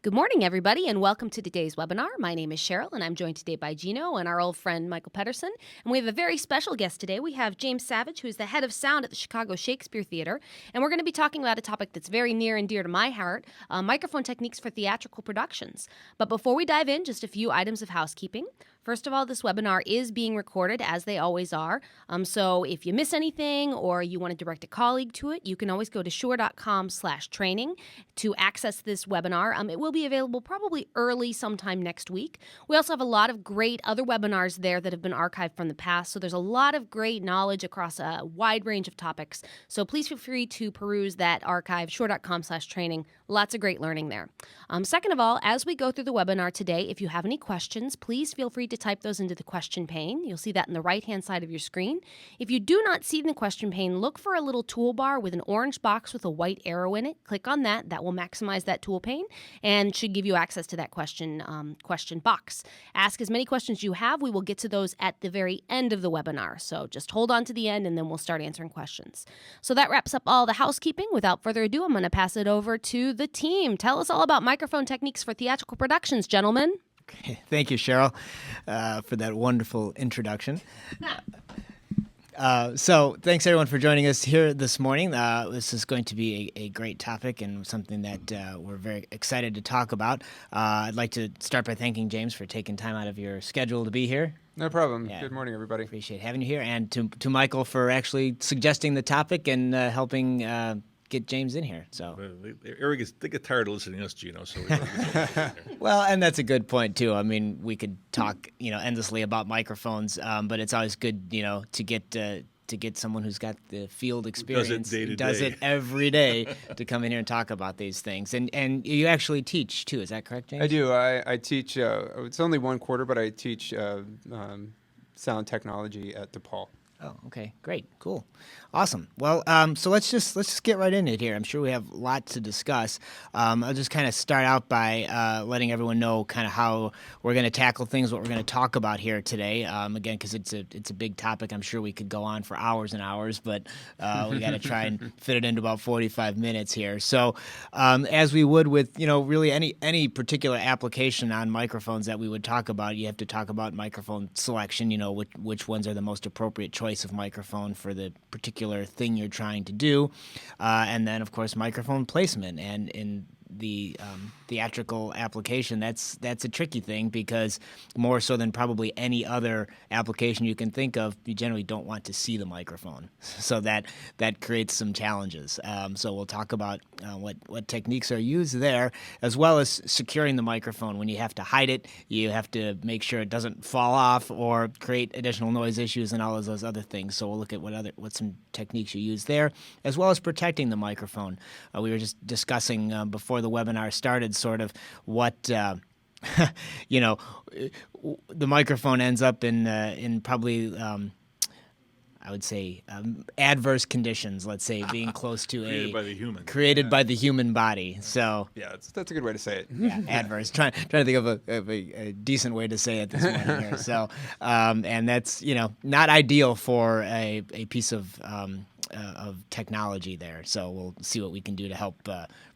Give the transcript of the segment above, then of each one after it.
Good morning, everybody, and welcome to today's webinar. My name is Cheryl, and I'm joined today by Gino and our old friend Michael Pedersen. And we have a very special guest today. We have James Savage, who is the head of sound at the Chicago Shakespeare Theater. And we're going to be talking about a topic that's very near and dear to my heart, microphone techniques for theatrical productions. But before we dive in, just a few items of housekeeping. First of all, this webinar is being recorded, as they always are. So if you miss anything or you want to direct a colleague to it, you can always go to shure.com/training to access this webinar. It will be available probably early sometime next week. We also have a lot of great other webinars there that have been archived from the past. So there's a lot of great knowledge across a wide range of topics. So please feel free to peruse that archive, shure.com/training. Lots of great learning there. Second of all, as we go through the webinar today, if you have any questions, please feel free to type those into the question pane. You'll see that in the right-hand side of your screen. If you do not see the question pane, look for a little toolbar with an orange box with a white arrow in it. Click on that. That will maximize that tool pane and should give you access to that question box. Ask as many questions you have. We will get to those at the very end of the webinar. So just hold on to the end and then we'll start answering questions. So that wraps up all the housekeeping. Without further ado, I'm going to pass it over to the team. Tell us all about microphone techniques for theatrical productions, gentlemen. Okay. Thank you, Cheryl, for that wonderful introduction. So thanks, everyone, for joining us here this morning. This is going to be a great topic and something that we're very excited to talk about. I'd like to start by thanking James for taking time out of your schedule to be here. No problem. Yeah. Good morning, everybody. Appreciate having you here. And to Michael for actually suggesting the topic and helping get James in here. So They get tired of listening to us, Gino. So well, and that's a good point too. I mean, we could talk, endlessly about microphones, but it's always good, to get someone who's got the field experience, who does it every day, to come in here and talk about these things. And you actually teach too. Is that correct, James? I do. I teach. It's only one quarter, but I teach sound technology at DePaul. Oh, okay, great, cool, awesome. Well, so let's just get right into it here. I'm sure we have lots to discuss. I'll just kind of start out by letting everyone know kind of how we're going to tackle things, what we're going to talk about here today. Again, because it's a big topic. I'm sure we could go on for hours and hours, but we got to try and fit it into about 45 minutes here. So, as we would with really any particular application on microphones that we would talk about, you have to talk about microphone selection. Which ones are the most appropriate choice of microphone for the particular thing you're trying to do, and then of course microphone placement. And in the theatrical application, that's a tricky thing, because more so than probably any other application you can think of, you generally don't want to see the microphone, so that creates some challenges. So we'll talk about what techniques are used there, as well as securing the microphone. When you have to hide it, you have to make sure it doesn't fall off or create additional noise issues and all of those other things. So we'll look at what some techniques you use there, as well as protecting the microphone. We were just discussing before the webinar started sort of what the microphone ends up in probably I would say adverse conditions. Let's say being close to created by the human body. So yeah, that's a good way to say it. Yeah, adverse. Trying to think of a decent way to say it this morning here. So and that's not ideal for a piece of technology there. So we'll see what we can do to help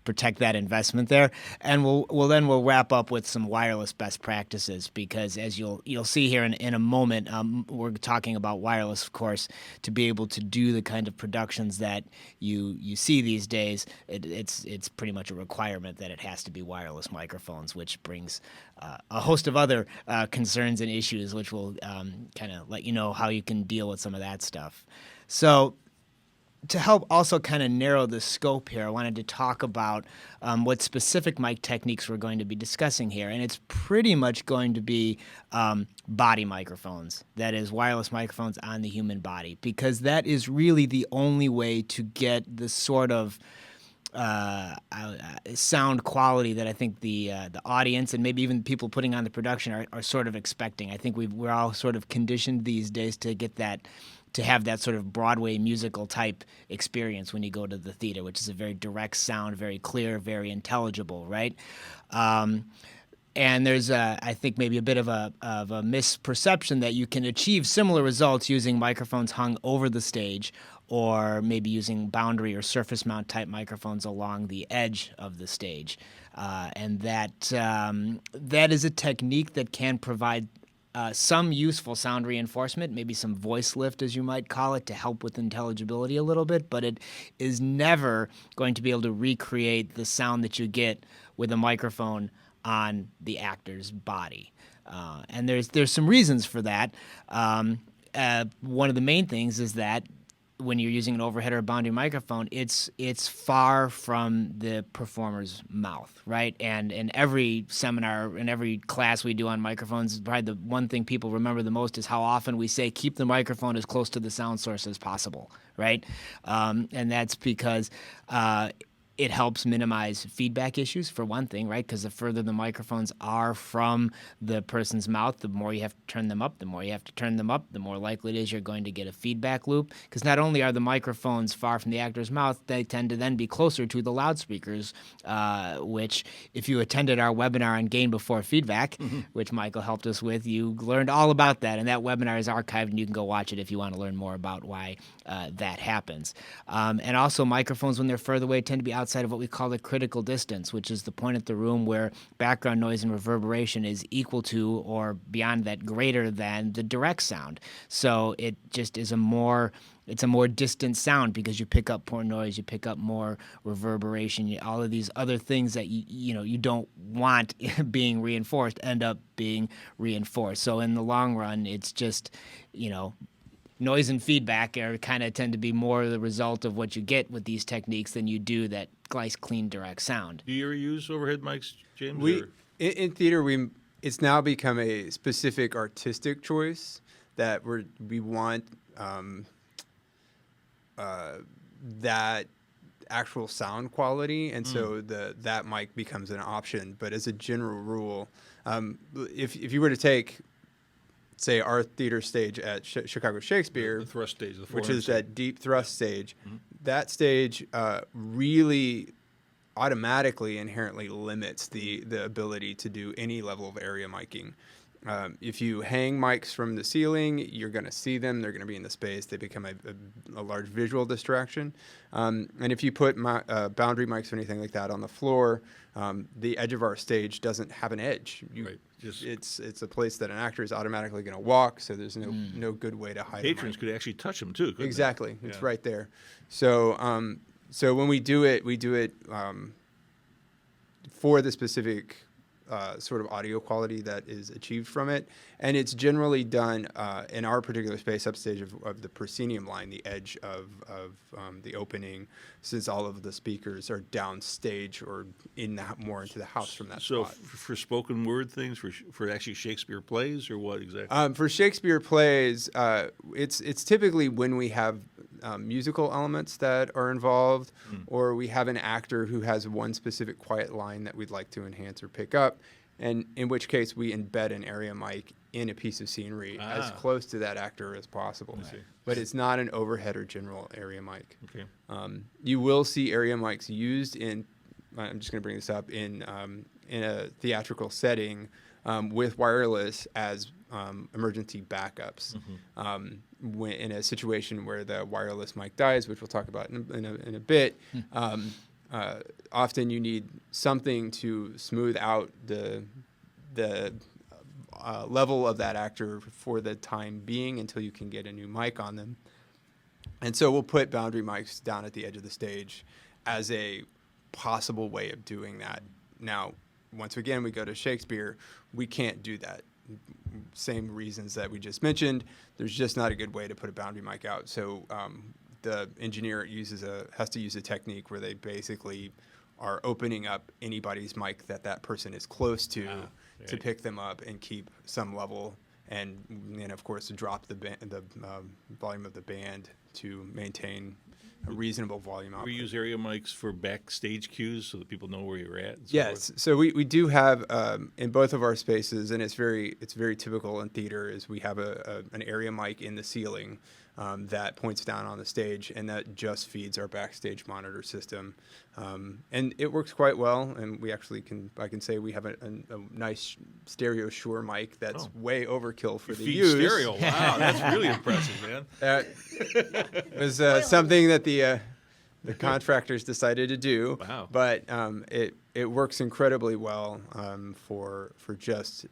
protect that investment there, and we'll wrap up with some wireless best practices, because as you'll see here in a moment, we're talking about wireless, of course, to be able to do the kind of productions that you see these days. It's pretty much a requirement that it has to be wireless microphones, which brings a host of other concerns and issues, which will kind of let you know how you can deal with some of that stuff. So, to help also kind of narrow the scope here, I wanted to talk about what specific mic techniques we're going to be discussing here. And it's pretty much going to be body microphones, that is, wireless microphones on the human body, because that is really the only way to get the sort of sound quality that I think the audience and maybe even people putting on the production are sort of expecting. I think we're all sort of conditioned these days to get that, to have that sort of Broadway musical type experience when you go to the theater, which is a very direct sound, very clear, very intelligible, right? And there's, I think, maybe a bit of a misperception that you can achieve similar results using microphones hung over the stage, or maybe using boundary or surface mount type microphones along the edge of the stage. and that is a technique that can provide some useful sound reinforcement, maybe some voice lift, as you might call it, to help with intelligibility a little bit, but it is never going to be able to recreate the sound that you get with a microphone on the actor's body. And there's some reasons for that. One of the main things is that when you're using an overhead or a boundary microphone, it's far from the performer's mouth, right? And in every seminar, in every class we do on microphones, probably the one thing people remember the most is how often we say, keep the microphone as close to the sound source as possible, right? And that's because it helps minimize feedback issues, for one thing, right? Because the further the microphones are from the person's mouth, the more you have to turn them up. The more you have to turn them up, the more likely it is you're going to get a feedback loop. Because not only are the microphones far from the actor's mouth, they tend to then be closer to the loudspeakers, which, if you attended our webinar on gain before feedback, which Michael helped us with, you learned all about that. And that webinar is archived, and you can go watch it if you want to learn more about why that happens. And also, microphones, when they're further away, tend to be outside of what we call the critical distance, which is the point at the room where background noise and reverberation is equal to, or beyond that, greater than the direct sound. So it just is it's a more distant sound because you pick up more noise, you pick up more reverberation, all of these other things that you don't want being reinforced end up being reinforced. So in the long run, it's just, noise and feedback tend to be more the result of what you get with these techniques than you do that nice, clean, direct sound. Do you ever use overhead mics, James? In theater, it's now become a specific artistic choice that we want that actual sound quality, and so that mic becomes an option. But as a general rule, if you were to take, say, our theater stage at Chicago Shakespeare, the thrust stage, which is that deep thrust stage, that stage really automatically inherently limits the ability to do any level of area miking. If you hang mics from the ceiling, you're going to see them. They're going to be in the space. They become a large visual distraction. And if you put boundary mics or anything like that on the floor, the edge of our stage doesn't have an edge. Right. It's a place that an actor is automatically going to walk, so there's no good way to hide. Patrons could actually touch them too, couldn't exactly. they? It's right there. So so when we do it for the specific sort of audio quality that is achieved from it, and it's generally done in our particular space upstage of the proscenium line, the edge of the opening, since all of the speakers are downstage or more into the house from that so spot. For spoken word things, for actually Shakespeare plays, or what exactly? For Shakespeare plays, it's typically when we have musical elements that are involved, or we have an actor who has one specific quiet line that we'd like to enhance or pick up, and in which case we embed an area mic in a piece of scenery as close to that actor as possible. But it's not an overhead or general area mic. Okay. You will see area mics used in, I'm just going to bring this up, in a theatrical setting with wireless as emergency backups. When in a situation where the wireless mic dies, which we'll talk about in a bit, often you need something to smooth out the level of that actor for the time being until you can get a new mic on them. And so we'll put boundary mics down at the edge of the stage as a possible way of doing that. Now, once again, we go to Shakespeare, we can't do that. Same reasons that we just mentioned. There's just not a good way to put a boundary mic out. So the engineer has to use a technique where they basically are opening up anybody's mic that person is close to pick them up and keep some level, and of course drop the volume of the band to maintain a reasonable volume output. We use area mics for backstage cues so that people know where you're at. Yes, so we do have in both of our spaces, and it's very typical in theater, is we have an area mic in the ceiling that points down on the stage, and that just feeds our backstage monitor system, and it works quite well. And we actually I can say we have a nice stereo Shure mic that's way overkill for the use. Stereo, wow, that's really impressive, man. It was something that the contractors decided to do. Wow. But it works incredibly well for just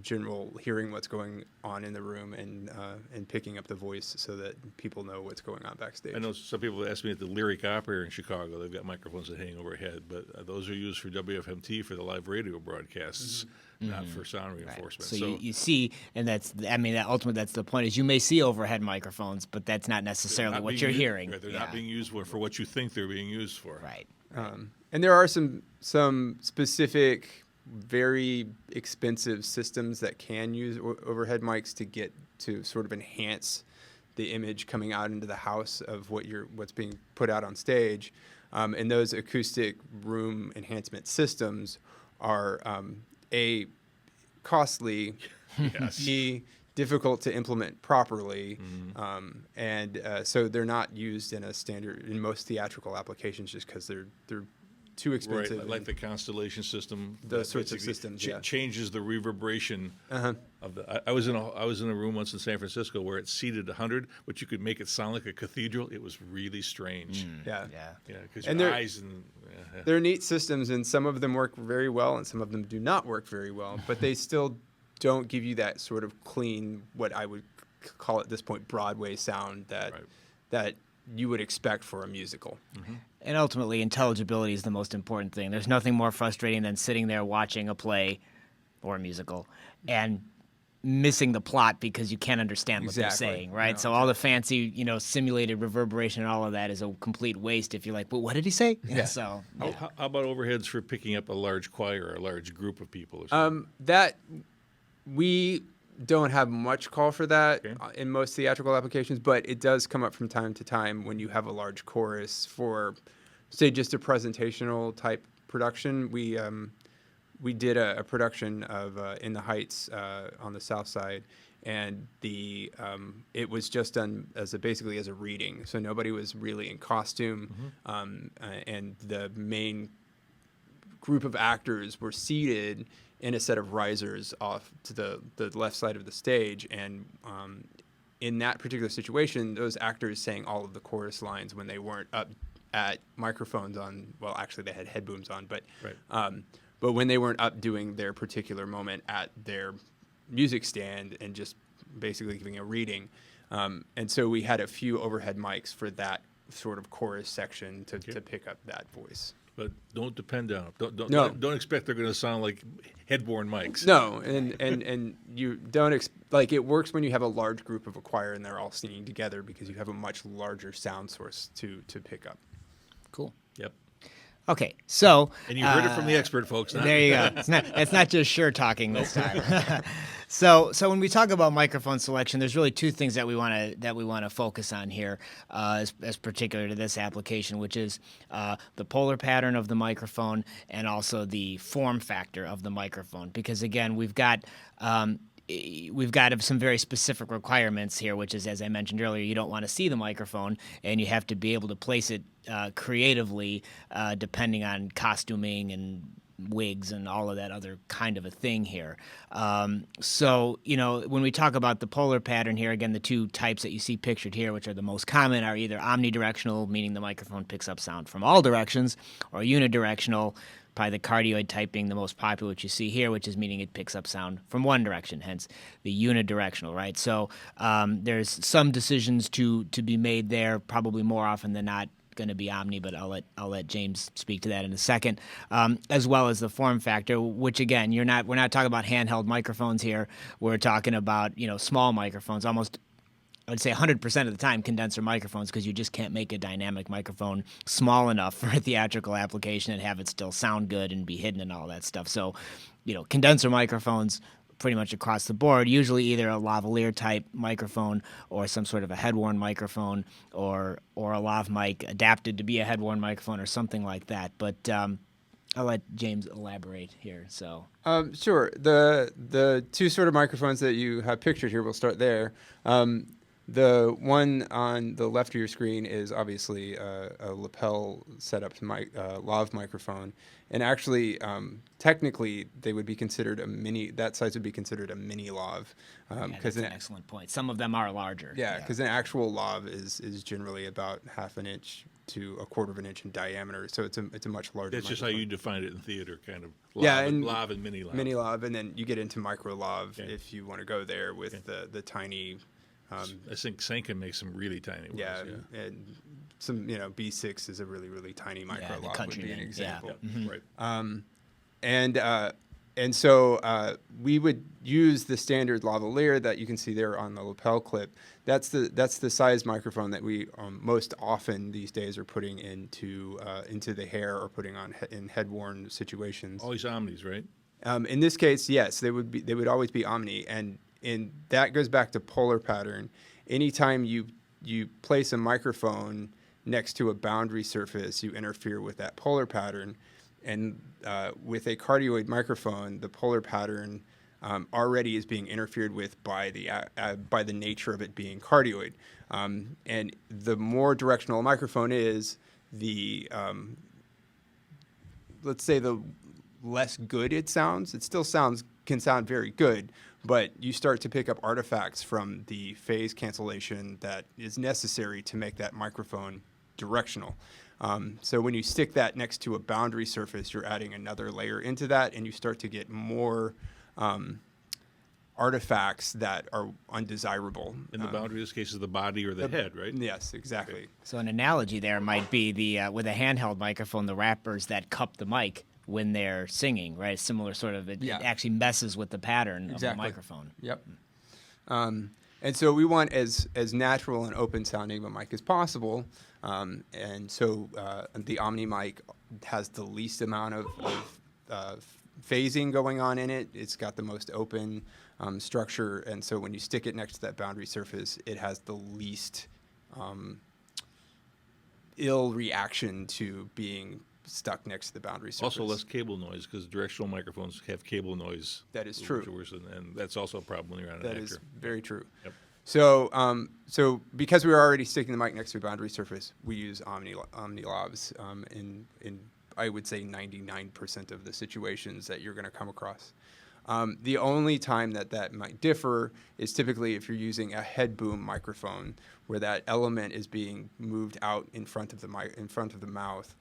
general hearing what's going on in the room and picking up the voice so that people know what's going on backstage. I know some people ask me at the Lyric Opera here in Chicago, they've got microphones that hang overhead, but those are used for WFMT for the live radio broadcasts, not for sound reinforcement. So you see, and that's the point is you may see overhead microphones, but that's not necessarily what you're hearing. Right, they're not being used for what you think they're being used for. Right. And there are some specific, very expensive systems that can use overhead mics to get to sort of enhance the image coming out into the house of what's being put out on stage. And those acoustic room enhancement systems are costly, B, difficult to implement properly, and so they're not used in most theatrical applications just because they're too expensive. Right, like the Constellation system. Those sorts of systems, changes the reverberation of the. I was in a room once in San Francisco where it seated 100, but you could make it sound like a cathedral. It was really strange. Yeah, because your eyes and. They're neat systems, and some of them work very well, and some of them do not work very well. But they still don't give you that sort of clean, what I would call at this point, Broadway sound that you would expect for a musical. And ultimately, intelligibility is the most important thing. There's nothing more frustrating than sitting there watching a play or a musical and missing the plot because you can't understand what they're saying, right? No, so all the fancy, simulated reverberation and all of that is a complete waste if you're like, well, what did he say? Yeah. So How about overheads for picking up a large choir or a large group of people or something? That we don't have much call for that in most theatrical applications, but it does come up from time to time when you have a large chorus for, say, just a presentational type production. We did a production of In the Heights on the South Side, and it was just done basically as a reading, so nobody was really in costume, and the main group of actors were seated in a set of risers off to the left side of the stage, and in that particular situation, those actors sang all of the chorus lines when they weren't up at microphones on. Well, actually, they had head booms on, but but when they weren't up doing their particular moment at their music stand and just basically giving a reading, and so we had a few overhead mics for that sort of chorus section to pick up that voice. But don't depend on them. Don't expect they're going to sound like headborne mics. No, and you don't it works when you have a large group of a choir and they're all singing together because you have a much larger sound source to pick up. Cool. Yep. Okay, so and you heard it from the expert, folks. There you go. It's not just Shure talking this time. So when we talk about microphone selection, there's really two things that we want to focus on here, as particular to this application, which is the polar pattern of the microphone and also the form factor of the microphone. Because again, we've got some very specific requirements here, which is, as I mentioned earlier, you don't want to see the microphone, and you have to be able to place it creatively, depending on costuming and wigs and all of that other kind of a thing here. So, when we talk about the polar pattern here, again, the two types that you see pictured here, which are the most common, are either omnidirectional, meaning the microphone picks up sound from all directions, or unidirectional, probably the cardioid type being the most popular, which you see here, which is meaning it picks up sound from one direction, hence the unidirectional, right? So there's some decisions to be made there, probably more often than not going to be omni, but I'll let James speak to that in a second, as well as the form factor, which again, we're not talking about handheld microphones here. We're talking about small microphones, almost I'd say 100% of the time condenser microphones, because you just can't make a dynamic microphone small enough for a theatrical application and have it still sound good and be hidden and all that stuff. So, condenser microphones pretty much across the board, usually either a lavalier type microphone or some sort of a head-worn microphone or a lav mic adapted to be a head-worn microphone or something like that. But I'll let James elaborate here. So sure. The two sort of microphones that you have pictured here, we'll start there. The one on the left of your screen is obviously a lapel setup lav microphone, and actually, technically, they would be considered a mini. That size would be considered a mini lav. That's an excellent point. Some of them are larger. Yeah, because an actual lav is generally about half an inch to a quarter of an inch in diameter. So it's a much larger. That's just how microphone. you define it in theater, kind of. Yeah, Lav and lav and mini lav. Mini lav, and then you get into micro lav Okay. if you want to go there with the tiny. I think Sanken makes some really tiny ones. Yeah, and some B6 is a really tiny micro the lav would be Countryman, an yeah. example. Right. And so we would use the standard lavalier that you can see there on the lapel clip. That's the size microphone that we most often these days are putting into the hair or putting on in head-worn situations. Always omnis, right? In this case, yes, they would always be omni, and that goes back to polar pattern. Anytime you place a microphone next to a boundary surface, you interfere with that polar pattern. And with a cardioid microphone, the polar pattern already is being interfered with by the nature of it being cardioid. And the more directional a microphone is, let's say the less good it sounds. It still can sound very good, but you start to pick up artifacts from the phase cancellation that is necessary to make that microphone directional. So when you stick that next to a boundary surface, you're adding another layer into that, and you start to get more artifacts that are undesirable. In the boundary, in this case, is the body or the head, right? Yes, exactly. So an analogy there might be with a handheld microphone, the rappers that cup the mic when they're singing, right? Similar sort of, it actually messes with the pattern of the microphone. Yep. And so we want as natural and open sounding of a mic as possible. And so the Omni mic has the least amount of phasing going on in it. It's got the most open structure. And so when you stick it next to that boundary surface, it has the least ill reaction to being stuck next to the boundary surface. Also less cable noise, because directional microphones have cable noise. That is true. And that's also a problem when you're on an actor. That is very true. Yep. So because we were already sticking the mic next to a boundary surface, we use Omni lavs in I would say 99% of the situations that you're going to come across. The only time that might differ is typically if you're using a head boom microphone, where that element is being moved out in front of the mouth.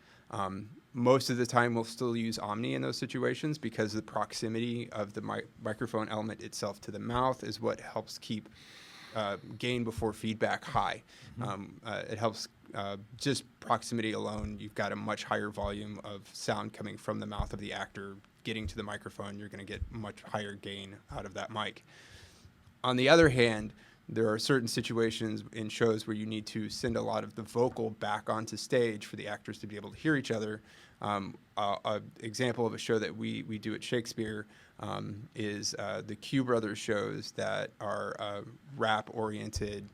Most of the time, we'll still use Omni in those situations because the proximity of the microphone element itself to the mouth is what helps keep gain before feedback high. It helps just proximity alone. You've got a much higher volume of sound coming from the mouth of the actor getting to the microphone. You're going to get much higher gain out of that mic. On the other hand, there are certain situations in shows where you need to send a lot of the vocal back onto stage for the actors to be able to hear each other. An example of a show that we do at Shakespeare is the Q Brothers shows that are rap-oriented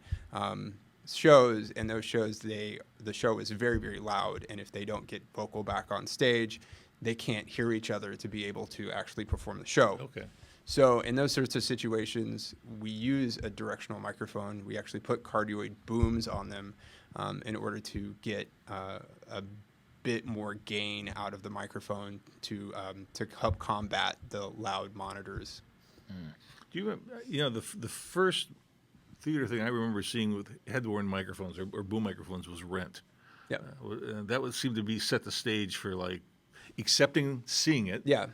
shows. And those shows, the show is very, very loud. And if they don't get vocal back on stage, they can't hear each other to be able to actually perform the show. Okay. So in those sorts of situations, we use a directional microphone. We actually put cardioid booms on them in order to get a bit more gain out of the microphone to help combat the loud monitors. Do you the first theater thing I remember seeing with head-worn microphones or boom microphones was Rent. Yeah. That would seem to be set the stage for like accepting seeing it. Yeah.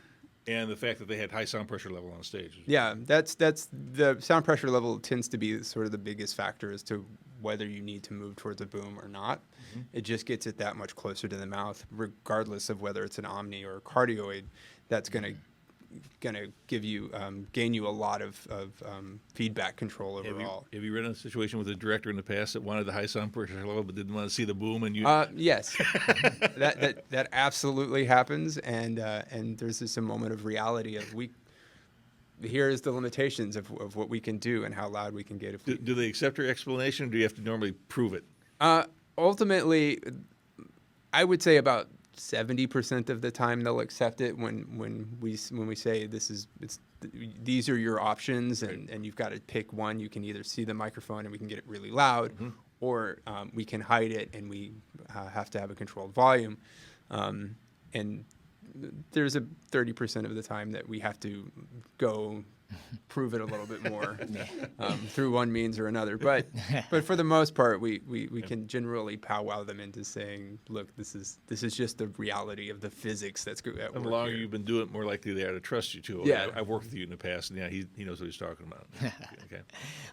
And the fact that they had high sound pressure level on stage. Yeah, that's the sound pressure level tends to be sort of the biggest factor as to whether you need to move towards a boom or not. Mm-hmm. It just gets it that much closer to the mouth, regardless of whether it's an Omni or a cardioid. That's gonna give you gain you a lot of feedback control overall. Have you run a situation with a director in the past that wanted the high sound pressure level but didn't want to see the boom, and you? Yes, that absolutely happens, and there's just a moment of reality of here is the limitations of what we can do and how loud we can get. If do they accept your explanation, or do you have to normally prove it? Ultimately, I would say about 70% of the time they'll accept it when we say these are your options, and you've got to pick one. You can either see the microphone and we can get it really loud, mm-hmm. or we can hide it and we have to have a controlled volume. And there's a 30% of the time that we have to go prove it a little bit more through one means or another. But for the most part, we can generally powwow them into saying, look, this is just the reality of the physics that's at work And the longer here. you've been doing it, more likely they are to trust you too. Yeah. I've worked with you in the past, and he knows what he's talking about. Okay.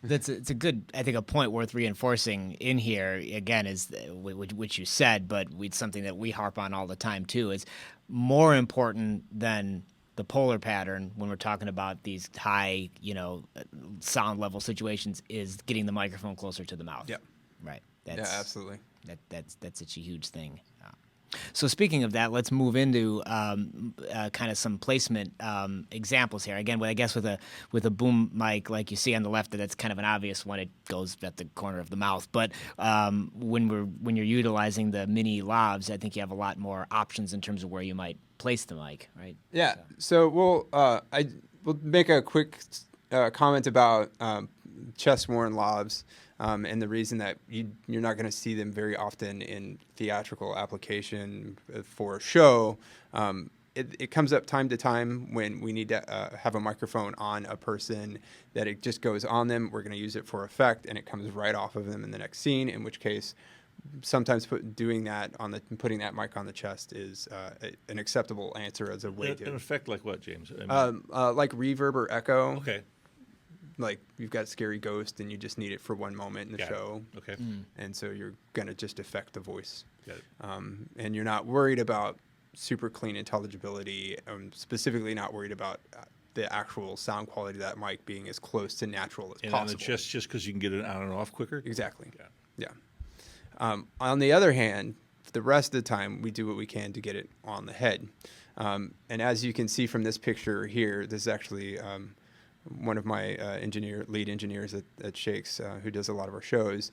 It's a good, I think, a point worth reinforcing in here again is which you said, but it's something that we harp on all the time too. Is more important than the polar pattern when we're talking about these high, sound level situations is getting the microphone closer to the mouth. Yep. Right. Yeah, absolutely. That's such a huge thing. So speaking of that, let's move into kind of some placement examples here. Again, I guess with a boom mic like you see on the left, that's kind of an obvious one. It goes at the corner of the mouth. But when you're utilizing the mini lavs, I think you have a lot more options in terms of where you might place the mic, right? Yeah. So we'll make a quick comment about chest-worn lavs. And the reason that you're not going to see them very often in theatrical application for a show, it comes up time to time when we need to have a microphone on a person that it just goes on them. We're going to use it for effect, and it comes right off of them in the next scene, in which case sometimes putting that mic on the chest is an acceptable answer as a way to... An effect like what, James? like reverb or echo. Okay. Like you've got Scary Ghost and you just need it for one moment in the show. Okay. And so you're going to just affect the voice. Got it. And you're not worried about super clean intelligibility, specifically not worried about the actual sound quality of that mic being as close to natural as And possible. on the chest, just because you can get it on and off quicker? Exactly. Yeah. Yeah. On the other hand, the rest of the time, we do what we can to get it on the head. And as you can see from this picture here, this is actually one of my lead engineers at Shakes, who does a lot of our shows,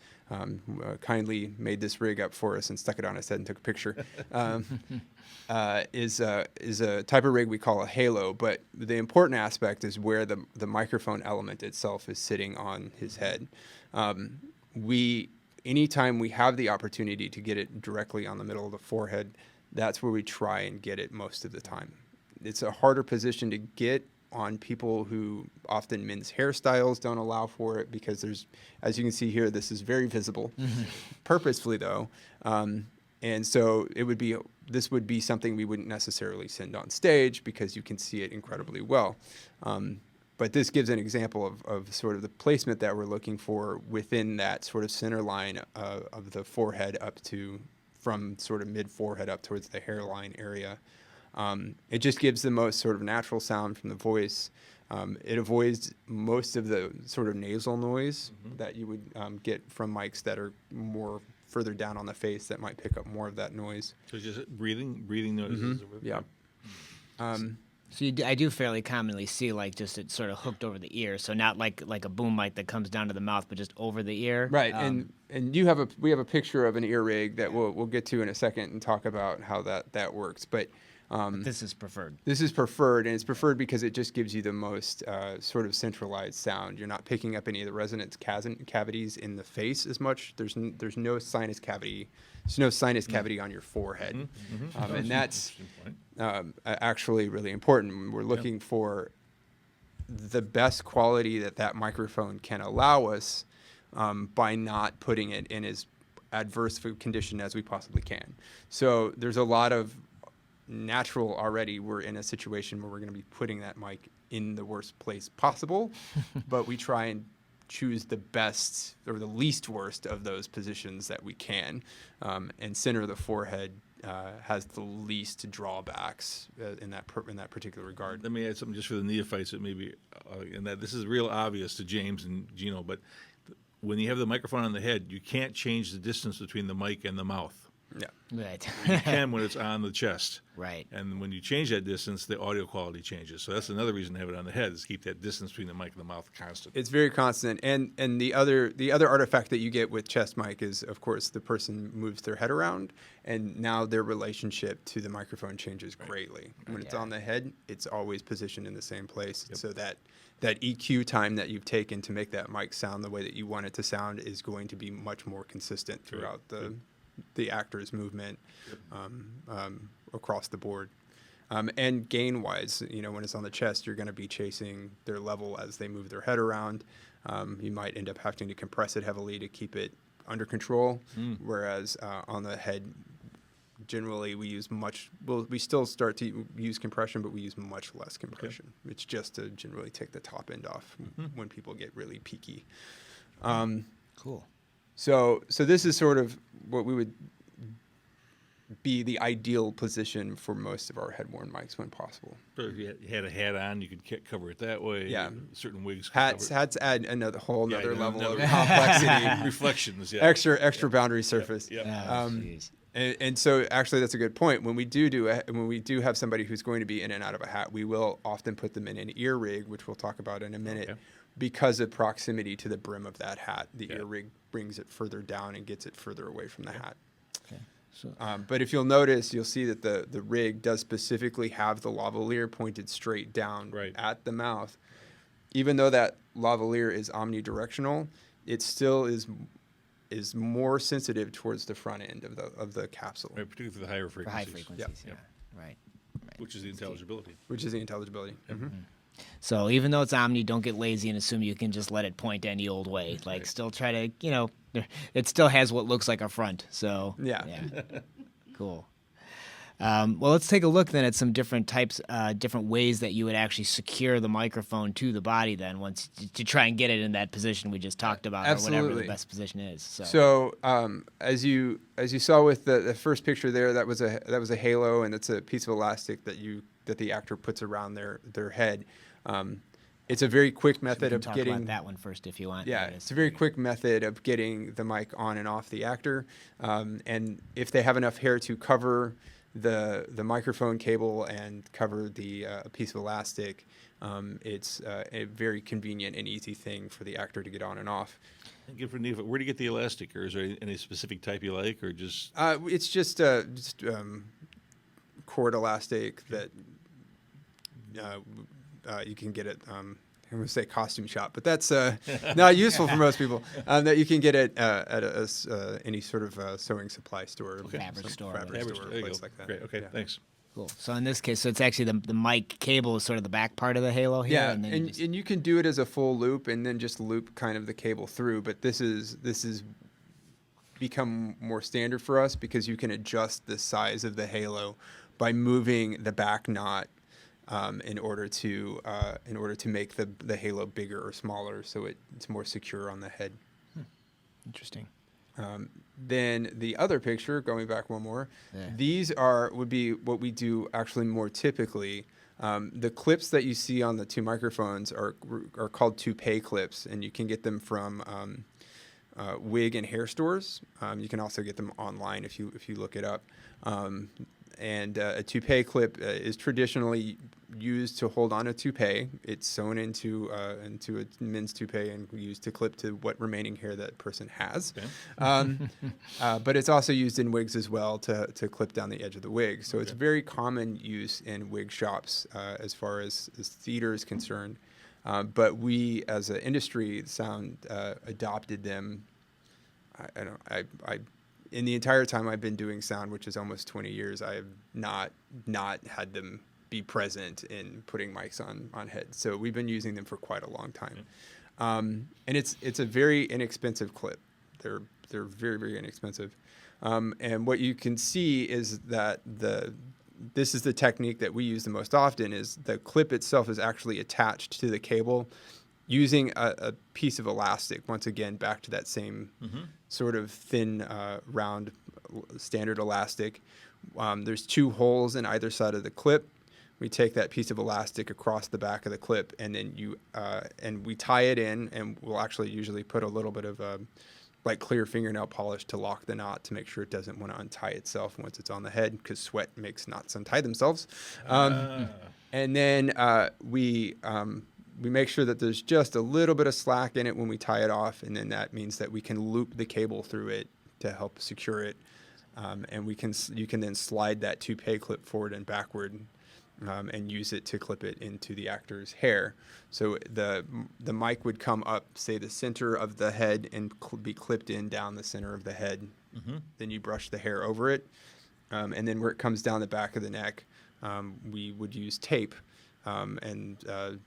kindly made this rig up for us and stuck it on his head and took a picture. Is a type of rig we call a halo, but the important aspect is where the microphone element itself is sitting on his head. Anytime we have the opportunity to get it directly on the middle of the forehead, that's where we try and get it most of the time. It's a harder position to get on people who often men's hairstyles don't allow for it because there's, as you can see here, this is very visible, purposefully though. And so this would be something we wouldn't necessarily send on stage because you can see it incredibly well. But this gives an example of sort of the placement that we're looking for within that sort of center line of the forehead from sort of mid-forehead up towards the hairline area. It just gives the most sort of natural sound from the voice. It avoids most of the sort of nasal noise that you would get from mics that are more further down on the face that might pick up more of that noise. So just breathing noises. Yeah. So I do fairly commonly see like just it sort of hooked over the ear, so not like a boom mic that comes down to the mouth, but just over the ear. Right, and we have a picture of an ear rig that we'll get to in a second and talk about how that works. But this is preferred. This is preferred, and it's preferred because it just gives you the most sort of centralized sound. You're not picking up any of the resonance cavities in the face as much. There's no sinus cavity. There's no sinus cavity on your forehead, and that's actually really important. We're looking for the best quality that microphone can allow us by not putting it in as adverse condition as we possibly can. So there's a lot of natural already. We're in a situation where we're going to be putting that mic in the worst place possible, but we try and choose the best or the least worst of those positions that we can, and center of the forehead has the least drawbacks in that particular regard. Let me add something just for the neophytes that maybe, and that this is real obvious to James and Gino, but when you have the microphone on the head, you can't change the distance between the mic and the mouth. Yeah. Right. You can when it's on the chest. Right. And when you change that distance, the audio quality changes. So that's another reason to have it on the head, is keep that distance between the mic and the mouth constant. It's very constant. And the other artifact that you get with chest mic is, of course, the person moves their head around, and now their relationship to the microphone changes greatly. When it's on the head, it's always positioned in the same place. Yep. So that EQ time that you've taken to make that mic sound the way that you want it to sound is going to be much more consistent throughout the actor's movement across the board. And gain wise, when it's on the chest, you're going to be chasing their level as they move their head around. You might end up having to compress it heavily to keep it under control, whereas on the head, generally we still start to use compression, but we use much less compression. Okay. It's just to generally take the top end off when people get really peaky. Cool. So this is sort of what we would be the ideal position for most of our head-worn mics when possible. So if you had a hat on, you could cover it that way. Yeah. Certain wigs. Hats add another level of another complexity. Reflections. Yeah. Extra boundary surface. Yeah. And so actually that's a good point. When we do have somebody who's going to be in and out of a hat, we will often put them in an ear rig, which we'll talk about in a minute, because of proximity to the brim of that hat. The ear rig brings it further down and gets it further away from the hat. Okay. So, but if you'll notice, you'll see that the rig does specifically have the lavalier pointed straight down at the mouth. Even though that lavalier is omnidirectional, it still is more sensitive towards the front end of the capsule. Right, particularly for the higher frequencies. For high frequencies, Right. Which is the intelligibility. Mm-hmm. So even though it's omni, don't get lazy and assume you can just let it point any old way. Like still try to, it still has what looks like a front. So yeah. Cool. Well, let's take a look then at some different types, different ways that you would actually secure the microphone to the body. Then once to try and get it in that position we just talked about, Absolutely. or whatever the best position is. So as you saw with the first picture there, that was a halo, and it's a piece of elastic that the actor puts around their head. It's a very quick method of getting about that one first if you want. Yeah, it's a very quick method of getting the mic on and off the actor, and if they have enough hair to cover the microphone cable and cover the piece of elastic, it's a very convenient and easy thing for the actor to get on and off. Where do you get the elastic, or is there any specific type you like, or just? It's just cord elastic that you can get at I'm going to say costume shop, but that's not useful for most people. That you can get it at any sort of sewing supply store, fabric store, place like that. Great. Okay, thanks. Cool. So in this case, it's actually the mic cable is sort of the back part of the halo here. Yeah, and then you can do it as a full loop and then just loop kind of the cable through. But this is become more standard for us because you can adjust the size of the halo by moving the back knot. In order to make the halo bigger or smaller, so it's more secure on the head. Interesting. Then the other picture, going back one more, these would be what we do actually more typically. The clips that you see on the two microphones are called toupee clips, and you can get them from wig and hair stores. You can also get them online if you look it up. And a toupee clip is traditionally used to hold on a toupee. It's sewn into a men's toupee and used to clip to what remaining hair that person has. Okay. But it's also used in wigs as well to clip down the edge of the wig. So it's very common use in wig shops as far as theater is concerned. But we, as an industry, sound adopted them. In the entire time I've been doing sound, which is almost 20 years, I have not had them be present in putting mics on heads. So we've been using them for quite a long time. And it's a very inexpensive clip. They're very, very inexpensive. And what you can see is that this is the technique that we use the most often, is the clip itself is actually attached to the cable using a piece of elastic. Once again, back to that same sort of thin, round, standard elastic. There's two holes in either side of the clip. We take that piece of elastic across the back of the clip, and then and we tie it in, and we'll actually usually put a little bit of like clear fingernail polish to lock the knot to make sure it doesn't want to untie itself once it's on the head, because sweat makes knots untie themselves. And then we make sure that there's just a little bit of slack in it when we tie it off, and then that means that we can loop the cable through it to help secure it, and you can then slide that toupee clip forward and backward, and use it to clip it into the actor's hair. So the mic would come up, say, the center of the head and be clipped in down the center of the head. Then you brush the hair over it, and then where it comes down the back of the neck, we would use tape. And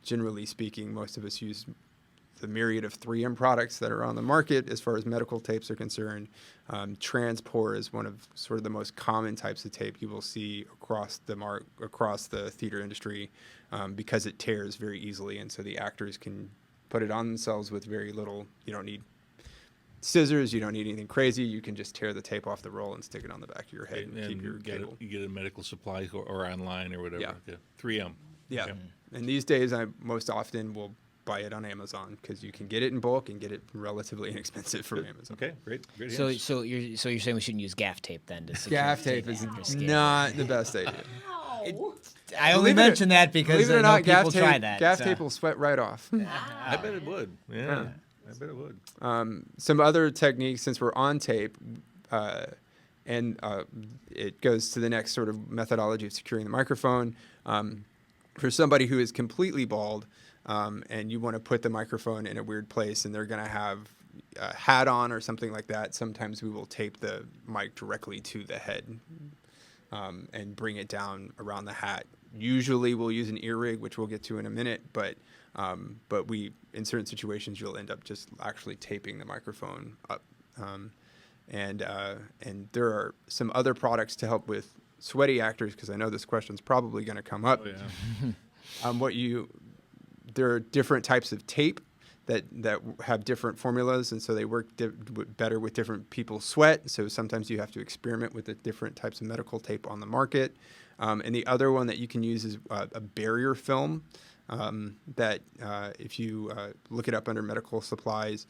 generally speaking, most of us use the myriad of 3M products that are on the market as far as medical tapes are concerned. Transpore is one of sort of the most common types of tape you will see across the theater industry because it tears very easily, and so the actors can put it on themselves with very little. You don't need scissors, you don't need anything crazy. You can just tear the tape off the roll and stick it on the back of your head and keep your cable. You get a medical supply or online or whatever. Yeah. 3M. Yeah. Okay. And these days, I most often will buy it on Amazon because you can get it in bulk and get it relatively inexpensive from Amazon. Okay, great. So hints. you're saying we shouldn't use gaff tape then to secure Gaff tape is not the best idea. I only mention that because Believe it or I know not, gaff people try tape, that. gaff so. tape will sweat right off. I bet it would. Yeah, I bet it would. Some other techniques, since we're on tape, it goes to the next sort of methodology of securing the microphone. For somebody who is completely bald and you want to put the microphone in a weird place and they're going to have a hat on or something like that, sometimes we will tape the mic directly to the head and bring it down around the hat. Usually we'll use an ear rig, which we'll get to in a minute, but we, in certain situations, you'll end up just actually taping the microphone up. And there are some other products to help with sweaty actors, because I know this question's probably going to come up. Oh, yeah. There are different types of tape that have different formulas, and so they work better with different people's sweat. So sometimes you have to experiment with the different types of medical tape on the market. And the other one that you can use is a barrier film. That if you look it up under medical supplies,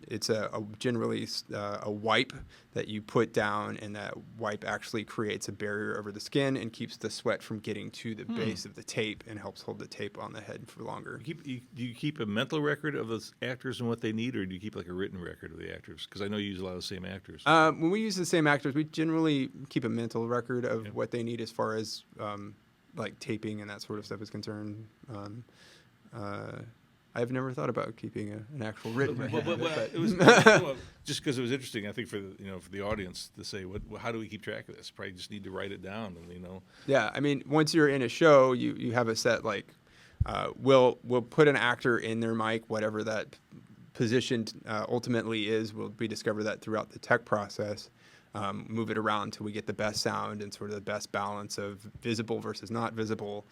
it's generally a wipe that you put down, and that wipe actually creates a barrier over the skin and keeps the sweat from getting to the base of the tape and helps hold the tape on the head for longer. Do you keep a mental record of the actors and what they need, or do you keep like a written record of the actors? Because I know you use a lot of the same actors. When we use the same actors, we generally keep a mental record of what they need as far as like taping and that sort of stuff is concerned. I've never thought about keeping an actual written record. It was just because it was interesting. I think for the audience to say, how do we keep track of this? Probably just need to write it down, and Yeah, I mean, once you're in a show, you have a set like we'll put an actor in their mic, whatever that position ultimately is. Will be discover that throughout the tech process. Move it around until we get the best sound and sort of the best balance of visible versus not visible,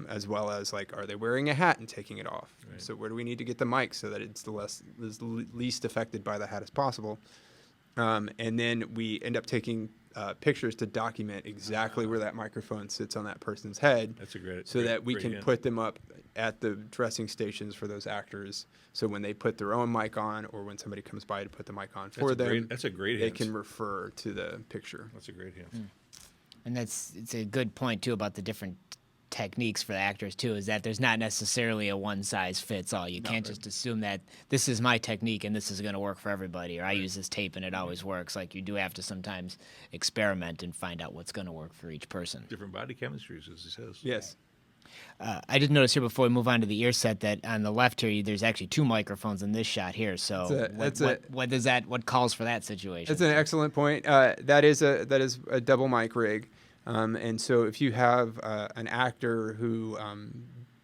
as well as like, are they wearing a hat and taking it off? Right. So where do we need to get the mic so that it's the least affected by the hat as possible? And then we end up taking pictures to document exactly where that microphone sits on that person's head. That's a great. So that we can hint. put them up at the dressing stations for those actors. So when they put their own mic on, or when somebody comes by to put the mic on for them, that's a great they hint. can refer to the picture. That's a great hint. And it's a good point too about the different techniques for the actors too, is that there's not necessarily a one size fits all. You can't just assume that this is my technique and this is going to work for everybody, or I use this tape and it always works. Like, you do have to sometimes experiment and find out what's going to work for each person. Different body chemistries, as he says. Yes. I did notice here before we move on to the ear set that on the left here, there's actually two microphones in this shot here. So what calls for that situation? That's an excellent point. That is a double mic rig. And so if you have an actor who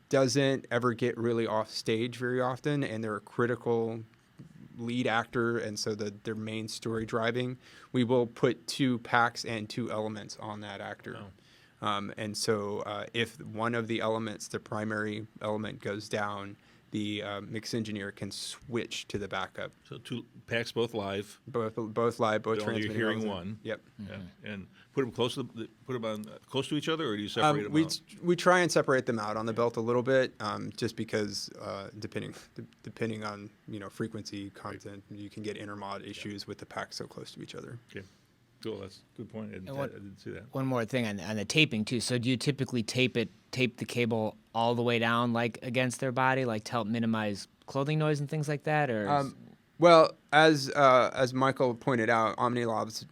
doesn't ever get really off stage very often, and they're a critical lead actor, and so their main story driving, we will put two packs and two elements on that actor. Oh. And so if one of the elements, the primary element, goes down, the mix engineer can switch to the backup. So two packs, both live. Both live, both But only transmitting. you're hearing all the one. time. Yep. Yeah. And put them close close to each other, or do you separate them out? We try and separate them out on the belt a little bit, just because depending on frequency, content, you can get intermod issues with the packs so close to each other. Okay. Cool. That's a good point. I didn't see that. One more thing on the taping too. So do you typically tape the cable all the way down, like against their body, like to help minimize clothing noise and things like that, or? Well, as Michael pointed out, OmniLabs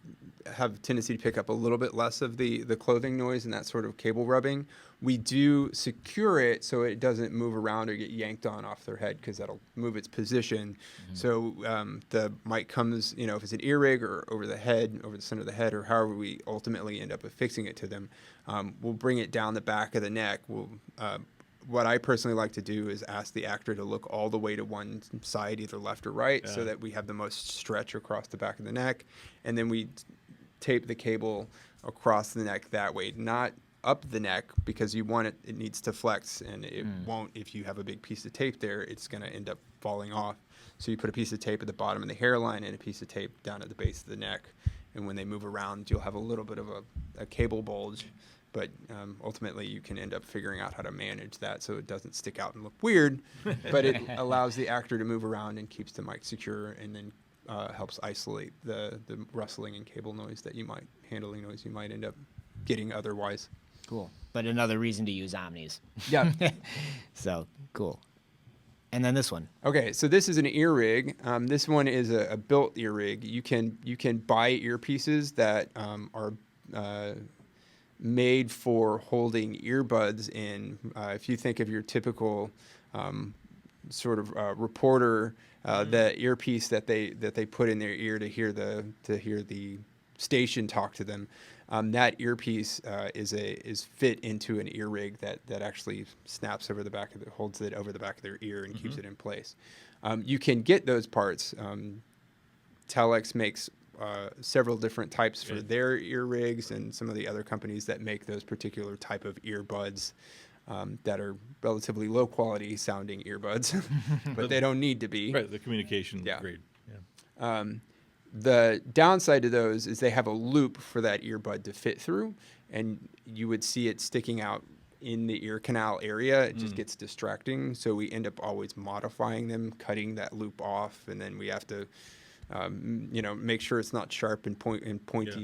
have a tendency to pick up a little bit less of the clothing noise and that sort of cable rubbing. We do secure it so it doesn't move around or get yanked on off their head, because that'll move its position. So the mic comes, if it's an ear rig or over the head, over the center of the head, or however we ultimately end up affixing it to them, we'll bring it down the back of the neck. What I personally like to do is ask the actor to look all the way to one side, either left or right, so that we have the most stretch across the back of the neck. And then we tape the cable across the neck that way, not up the neck, because you want it needs to flex, and it won't. If you have a big piece of tape there, it's going to end up falling off. So you put a piece of tape at the bottom of the hairline and a piece of tape down at the base of the neck. And when they move around, you'll have a little bit of a cable bulge. But ultimately, you can end up figuring out how to manage that so it doesn't stick out and look weird, but it allows the actor to move around and keeps the mic secure, and then helps isolate the rustling and cable noise handling noise you might end up getting otherwise. Cool. But another reason to use Omnis. Yeah. So, cool. And then this one. Okay, so this is an ear rig. This one is a built ear rig. You can buy earpieces that are made for holding earbuds in. If you think of your typical sort of reporter, the earpiece that they put in their ear to hear the station talk to them, that earpiece is fit into an ear rig that actually snaps over the back of holds it over the back of their ear and keeps it in place. You can get those parts. Telex makes several different types for their ear rigs, and some of the other companies that make those particular type of earbuds that are relatively low quality sounding earbuds, but they don't need to be. Right, the communication grade. Yeah. The downside to those is they have a loop for that earbud to fit through, and you would see it sticking out in the ear canal area. It just gets distracting, so we end up always modifying them, cutting that loop off, and then we have to make sure it's not sharp and pointy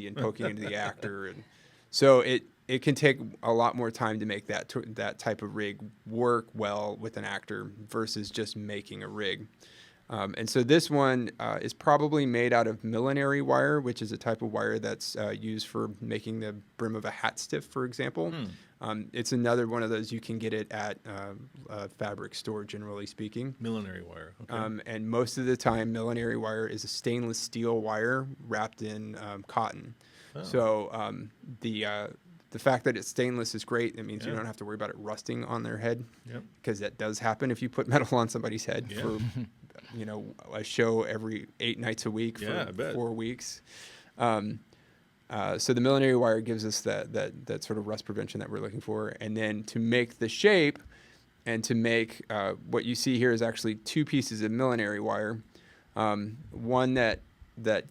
and poking into the actor, and so it can take a lot more time to make that type of rig work well with an actor versus just making a rig. And so this one is probably made out of millinery wire, which is a type of wire that's used for making the brim of a hat stiff, for example. It's another one of those you can get it at a fabric store, generally speaking. Millinery wire. Okay. And most of the time, millinery wire is a stainless steel wire wrapped in cotton. Oh. So the fact that it's stainless is great. It means you don't have to worry about it rusting on their head, because that does happen if you put metal on somebody's head for a show every 8 nights a week for 4 weeks. So the millinery wire gives us that sort of rust prevention that we're looking for. And then to make the shape and to make what you see here is actually 2 pieces of millinery wire. One that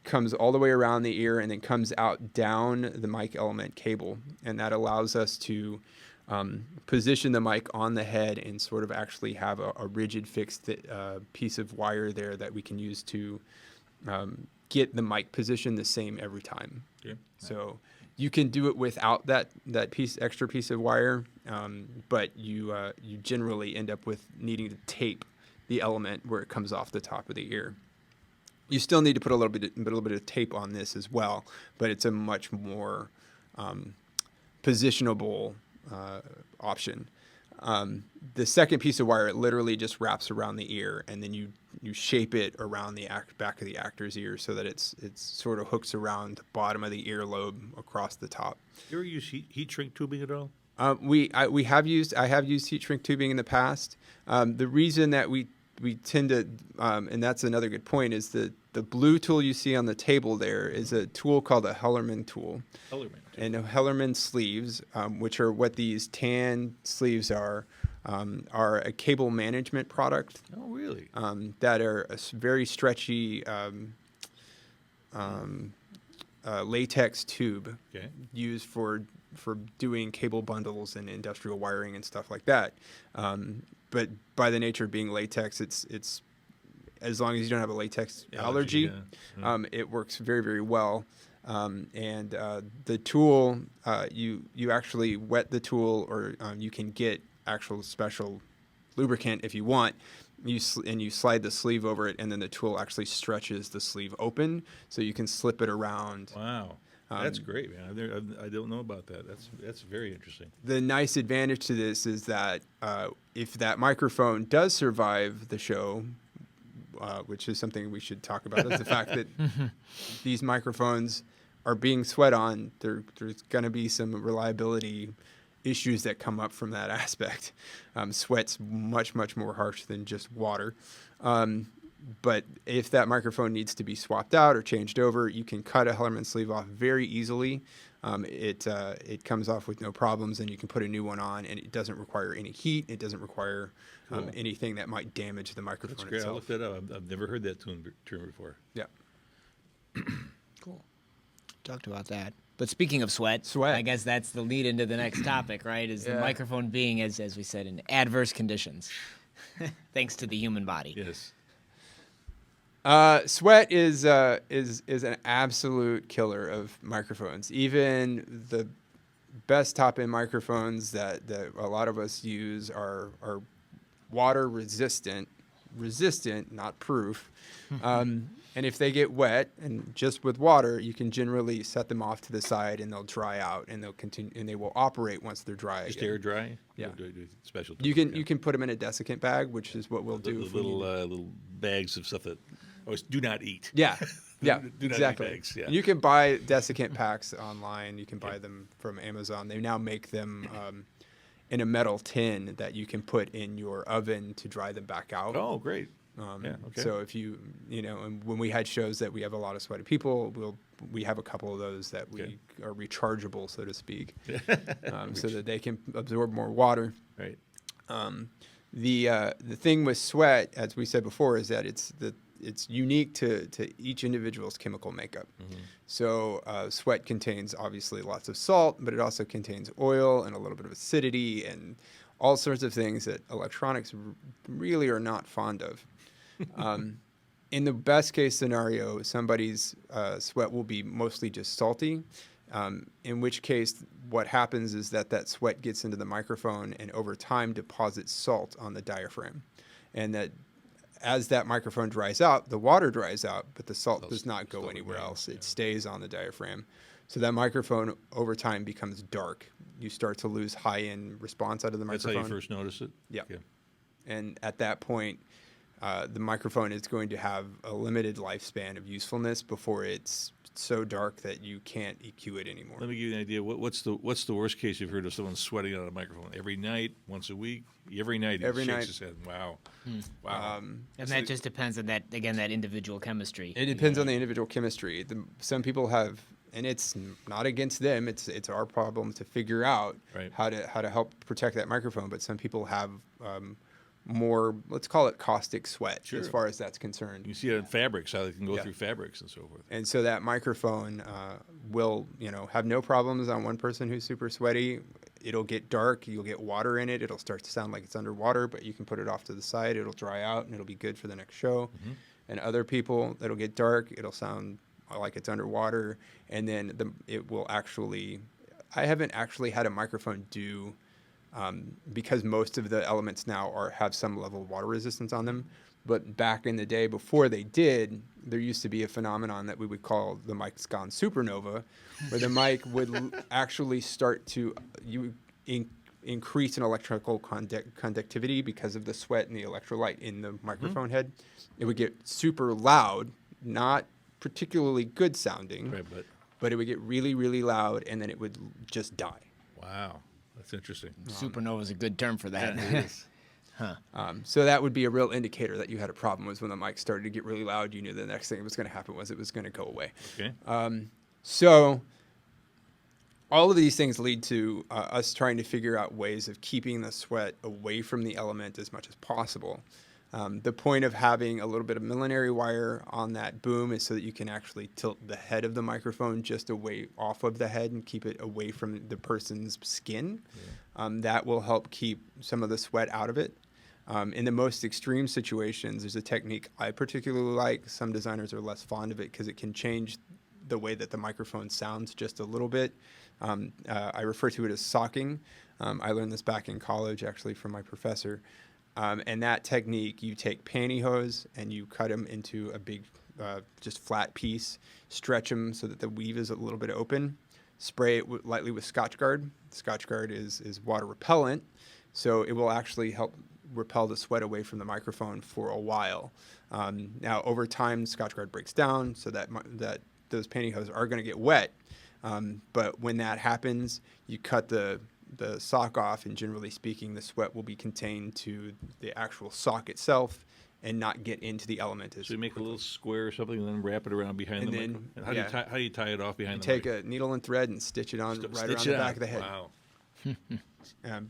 comes all the way around the ear and then comes out down the mic element cable. And that allows us to position the mic on the head and sort of actually have a rigid fixed piece of wire there that we can use to get the mic position the same every time. Okay. So you can do it without that extra piece of wire, but you generally end up with needing to tape the element where it comes off the top of the ear. You still need to put a little bit of tape on this as well, but it's a much more positionable option. The second piece of wire, it literally just wraps around the ear, and then you shape it around the back of the actor's ear so that it's sort of hooks around the bottom of the earlobe across the top. You ever use heat shrink tubing at all? I have used heat shrink tubing in the past. The reason that we tend to, and that's another good point, is the blue tool you see on the table there is a tool called a Hellerman tool. And the Hellerman sleeves, which are what these tan sleeves are a cable management product. Oh, really? That are a very stretchy latex tube used for doing cable bundles and industrial wiring and stuff like that. But by the nature of being latex, it's as long as you don't have a latex allergy, it works very, very well. And the tool, you actually wet the tool, or you can get actual special lubricant if you want. You slide the sleeve over it, and then the tool actually stretches the sleeve open, so you can slip it around. Wow. That's great, man. I don't know about that. That's very interesting. The nice advantage to this is that if that microphone does survive the show, which is something we should talk about, is the fact that these microphones are being sweat on. There's going to be some reliability issues that come up from that aspect. Sweat's much, much more harsh than just water. But if that microphone needs to be swapped out or changed over, you can cut a Hellerman sleeve off very easily. It comes off with no problems, and you can put a new one on, and it doesn't require any heat. It doesn't require anything that might damage the microphone That's great. itself. I looked that up. I've never heard that term before. Yeah. Cool. Talked about that. But speaking of sweat, Sweat. I guess that's the lead into the next topic, right? Is the microphone being, as we said, in adverse conditions, thanks to the human body. Yes. Sweat is an absolute killer of microphones. Even the best top-end microphones that a lot of us use are water resistant, not proof. And if they get wet, and just with water, you can generally set them off to the side, and they'll dry out, and they'll continue, and they will operate once they're dry. Just again. air dry. Yeah. Do special. You can put them in a desiccant bag, which is what we'll do. The if we need it. little bags of stuff that do not eat. Yeah. Yeah, Do not eat exactly. bags, yeah. You can buy desiccant packs online. You can buy them from Amazon. They now make them in a metal tin that you can put in your oven to dry them back out. Oh, great. Yeah, okay. So if and when we had shows that we have a lot of sweaty people, we have a couple of those that we are rechargeable, so to speak, so that they can absorb more water. Right. The thing with sweat, as we said before, is that it's unique to each individual's chemical makeup. So sweat contains obviously lots of salt, but it also contains oil and a little bit of acidity and all sorts of things that electronics really are not fond of. In the best case scenario, somebody's sweat will be mostly just salty, in which case what happens is that sweat gets into the microphone and over time deposits salt on the diaphragm. And that as that microphone dries out, the water dries out, but the salt does not go anywhere else. It stays on the diaphragm. So that microphone over time becomes dark. You start to lose high-end response out of the microphone. That's how you first notice it? Yeah. Okay. And at that point, the microphone is going to have a limited lifespan of usefulness before it's so dark that you can't EQ it anymore. Let me give you an idea. What's the worst case you've heard of someone sweating on a microphone? Every night, once a week, every night. He Every shakes night. his head. Wow, wow. And that just depends on that individual chemistry. It depends on the individual chemistry. Some people have, and it's not against them. It's our problem to figure out Right. how to help protect that microphone. But some people have more, let's call it caustic sweat, Sure. as far as that's concerned. You see it in fabrics, how they can go Yeah. through fabrics and so forth. And so that microphone will, have no problems on one person who's super sweaty. It'll get dark. You'll get water in it. It'll start to sound like it's underwater, but you can put it off to the side. It'll dry out, and it'll be good for the next show. And other people, it'll get dark. It'll sound like it's underwater, and then it will actually. I haven't actually had a microphone do. Because most of the elements now have some level of water resistance on them. But back in the day, before they did, there used to be a phenomenon that we would call the mic's gone supernova, where the mic would actually start to increase in electrical conductivity because of the sweat and the electrolyte in the microphone head. It would get super loud, not particularly good sounding, Right, but it would get really, really loud, and then it would just die. wow, that's interesting. Supernova is a good term for that. Yeah, it is. So that would be a real indicator that you had a problem, was when the mic started to get really loud, you knew the next thing that was going to happen was it was going to go away. Okay. So all of these things lead to us trying to figure out ways of keeping the sweat away from the element as much as possible. The point of having a little bit of millinery wire on that boom is so that you can actually tilt the head of the microphone just away off of the head and keep it away from the person's skin. That will help keep some of the sweat out of it. In the most extreme situations, there's a technique I particularly like. Some designers are less fond of it because it can change the way that the microphone sounds just a little bit. I refer to it as socking. I learned this back in college, actually, from my professor. And that technique, you take pantyhose and you cut them into a big just flat piece, stretch them so that the weave is a little bit open, spray it lightly with Scotchgard. Scotchgard is water repellent, so it will actually help repel the sweat away from the microphone for a while. Now, over time, Scotchgard breaks down, so that those pantyhose are going to get wet. But when that happens, you cut the sock off, and generally speaking, the sweat will be contained to the actual sock itself and not get into the element. So you make a little square or something, and then wrap it around behind And the then, microphone. And how do you tie it off behind the take microphone? a needle and thread and stitch it on right Stitch around it the on. back of the head. Wow.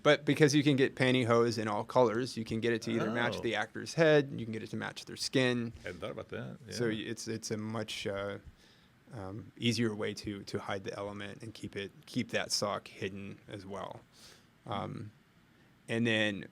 But because you can get pantyhose in all colors, you can get it to either match Oh. the actor's head, you can get it to match their skin. I hadn't thought about that. Yeah. So it's a much easier way to hide the element and keep that sock hidden as well. And then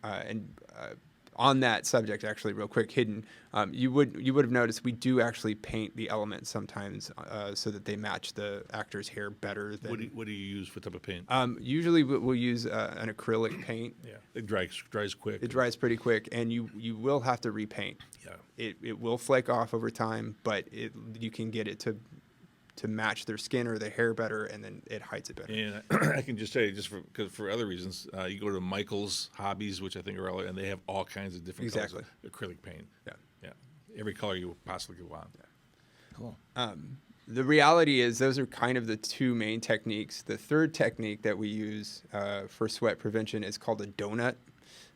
on that subject, actually, real quick, hidden, you would have noticed we do actually paint the elements sometimes so that they match the actor's hair better. Than, What do you use for type of paint? usually we'll use an acrylic paint. Yeah, it dries quick. It dries pretty quick, and you will have to repaint. Yeah. It will flake off over time, but you can get it to match their skin or their hair better, and then it hides it better. And I can just tell you, for other reasons, you go to Michael's Hobbies, which I think are all, and they have all kinds of different colors of acrylic paint. Yeah. Every color you possibly could want. Cool. The reality is those are kind of the two main techniques. The third technique that we use for sweat prevention is called a donut,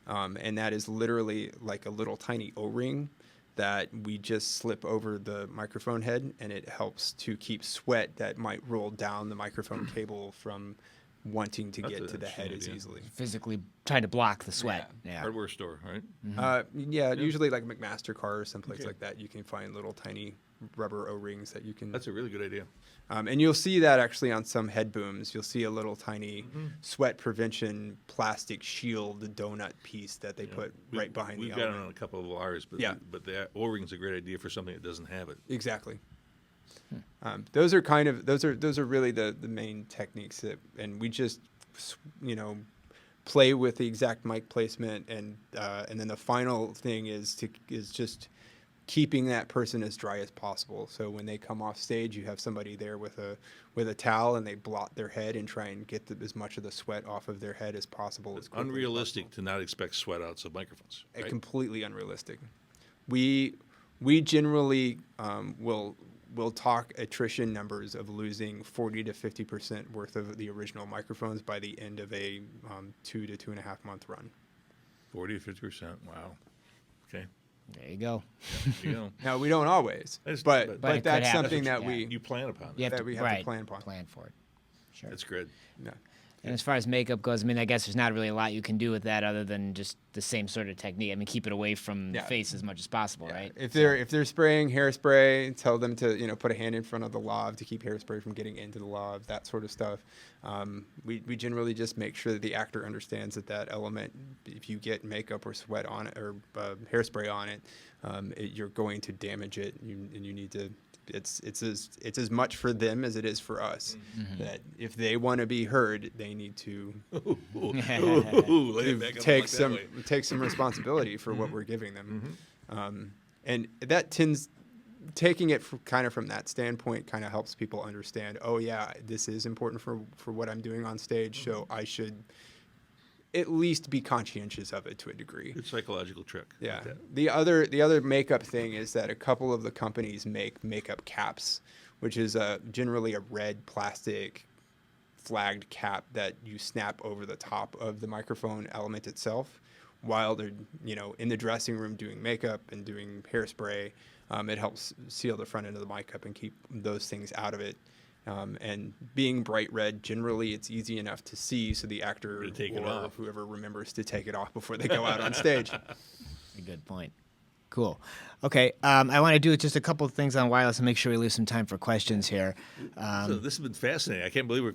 and that is literally like a little tiny O-ring that we just slip over the microphone head, and it helps to keep sweat that might roll down the microphone cable from wanting to get to the head as easily. Physically trying to block the sweat. Yeah. Hardware store, right? Usually like McMaster-Carr or someplace like that, you can find little tiny rubber O-rings that you can... That's a really good idea. and you'll see that actually on some head booms. You'll see a little tiny sweat prevention plastic shield, the donut piece that they put right behind the We've got it element. on a couple of ours, but but the O-ring's a great idea for something that doesn't have it. Exactly. Those are kind of those are really the main techniques and we just play with the exact mic placement, and then the final thing is just keeping that person as dry as possible. So when they come off stage, you have somebody there with a towel, and they blot their head and try and get as much of the sweat off of their head as possible. It's unrealistic to not expect sweat outs of microphones. Right? Completely unrealistic. We generally will talk attrition numbers of losing 40 to 50% worth of the original microphones by the end of a 2 to 2.5 month run. 40 to 50%. Wow. Okay. There you go. You know, Now we don't always, But but it could that's happen. something that Yeah. you plan upon it. You have That to, we have to right, plan upon. Plan for it. Sure. That's good. Yeah. And as far as makeup goes, I mean, I guess there's not really a lot you can do with that other than just the same sort of technique. I mean, keep it away from the face as much as possible, right? If they're spraying hairspray, tell them to put a hand in front of the lav to keep hairspray from getting into the lav, that sort of stuff. We generally just make sure that the actor understands that element, if you get makeup or sweat on it or hairspray on it, you're going to damage it, and you need to. It's as much for them as it is for us. That if they want to be heard, they need to Lay it back on take like some that way. take some responsibility for what we're giving them, and that tends taking it from that standpoint kind of helps people understand. Oh yeah, this is important for what I'm doing on stage, so I should at least be conscientious of it to a degree. Good psychological trick. Yeah. Like that. The other makeup thing is that a couple of the companies make makeup caps, which is generally a red plastic flagged cap that you snap over the top of the microphone element itself while they're in the dressing room doing makeup and doing hairspray. It helps seal the front end of the mic up and keep those things out of it. And being bright red, generally it's easy enough to see, so the actor To take it or off. whoever remembers to take it off before they go out on stage. A good point. Cool. Okay, I want to do just a couple of things on wireless and make sure we leave some time for questions here. So this has been fascinating. I can't believe we're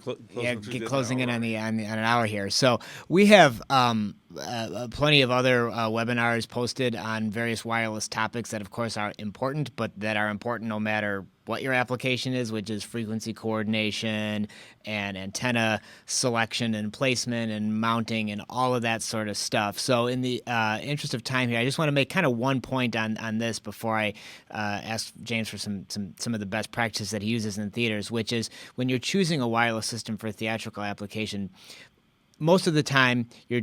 Closing in on an hour here. So we have plenty of other webinars posted on various wireless topics that, of course, are important, but that are important no matter what your application is, which is frequency coordination and antenna selection and placement and mounting and all of that sort of stuff. So in the interest of time here, I just want to make kind of one point on this this before I ask James for some of the best practices that he uses in theaters, which is when you're choosing a wireless system for a theatrical application, most of the time you're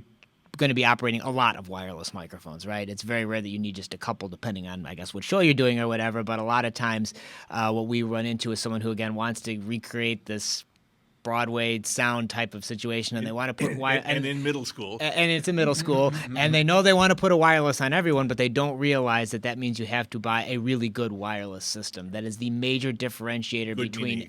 going to be operating a lot of wireless microphones, right? It's very rare that you need just a couple, depending on, I guess, what show you're doing or whatever. But a lot of times, what we run into is someone who, again, wants to recreate this Broadway sound type of situation, and they want to put and in middle school, and it's in middle school, and they know they want to put a wireless on everyone, but they don't realize that means you have to buy a really good wireless system. That is the major differentiator between